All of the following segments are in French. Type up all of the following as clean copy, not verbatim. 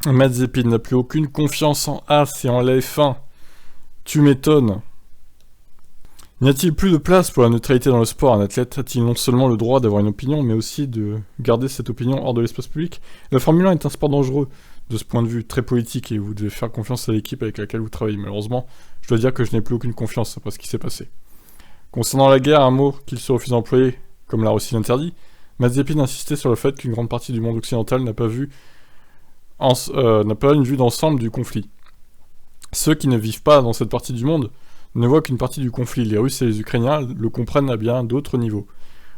Mazepin n'a plus aucune confiance en As et en la F1. Tu m'étonnes. N'y a-t-il plus de place pour la neutralité dans le sport? Un athlète a-t-il non seulement le droit d'avoir une opinion, mais aussi de garder cette opinion hors de l'espace public? La Formule 1 est un sport dangereux, de ce point de vue, très politique, et vous devez faire confiance à l'équipe avec laquelle vous travaillez. Malheureusement, je dois dire que je n'ai plus aucune confiance après ce qui s'est passé. Concernant la guerre, un mot qu'il se refuse d'employer, comme l'a Russie l'interdit, Mazepin insistait sur le fait qu'une grande partie du monde occidental n'a pas une vue d'ensemble du conflit. Ceux qui ne vivent pas dans cette partie du monde ne voient qu'une partie du conflit. Les Russes et les Ukrainiens le comprennent à bien d'autres niveaux.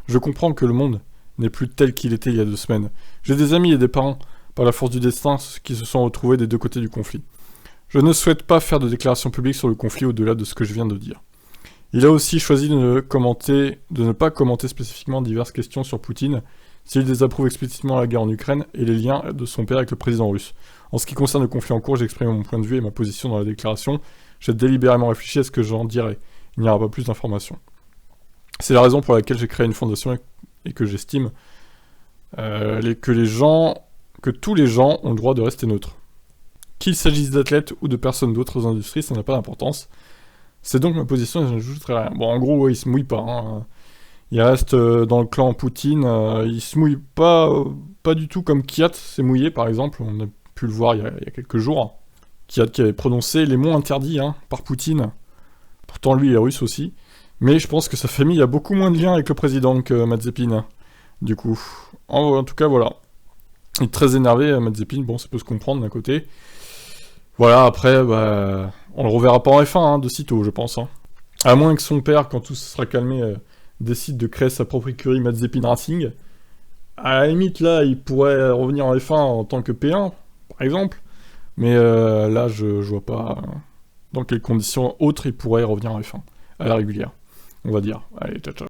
Je comprends que le monde n'est plus tel qu'il était il y a 2 semaines. J'ai des amis et des parents, par la force du destin, qui se sont retrouvés des deux côtés du conflit. Je ne souhaite pas faire de déclarations publiques sur le conflit au-delà de ce que je viens de dire. Il a aussi choisi de ne pas commenter spécifiquement diverses questions sur Poutine, s'il désapprouve explicitement la guerre en Ukraine et les liens de son père avec le président russe. En ce qui concerne le conflit en cours, j'exprime mon point de vue et ma position dans la déclaration. J'ai délibérément réfléchi à ce que j'en dirais. Il n'y aura pas plus d'informations. C'est la raison pour laquelle j'ai créé une fondation et que j'estime que tous les gens ont le droit de rester neutres. Qu'il s'agisse d'athlètes ou de personnes d'autres industries, ça n'a pas d'importance. C'est donc ma position et je n'ajouterai rien. Bon, en gros, ouais, il se mouille pas. Hein. Il reste dans le clan Poutine. Il se mouille pas du tout comme Kiat s'est mouillé, par exemple. On a pu le voir il y a quelques jours. Kiat qui avait prononcé les mots interdits par Poutine. Pourtant, lui, il est russe aussi. Mais je pense que sa famille a beaucoup moins de liens avec le président que Mazepin. Du coup. En tout cas, voilà. Il est très énervé, Mazepin. Bon, ça peut se comprendre d'un côté. Voilà, après, on le reverra pas en F1 de sitôt, je pense. À moins que son père, quand tout se sera calmé, décide de créer sa propre écurie Mazepin Racing. À la limite, là, il pourrait revenir en F1 en tant que P1, par exemple. Mais là, je vois pas dans quelles conditions autres il pourrait revenir en F1, à la régulière, on va dire. Allez, ciao, ciao.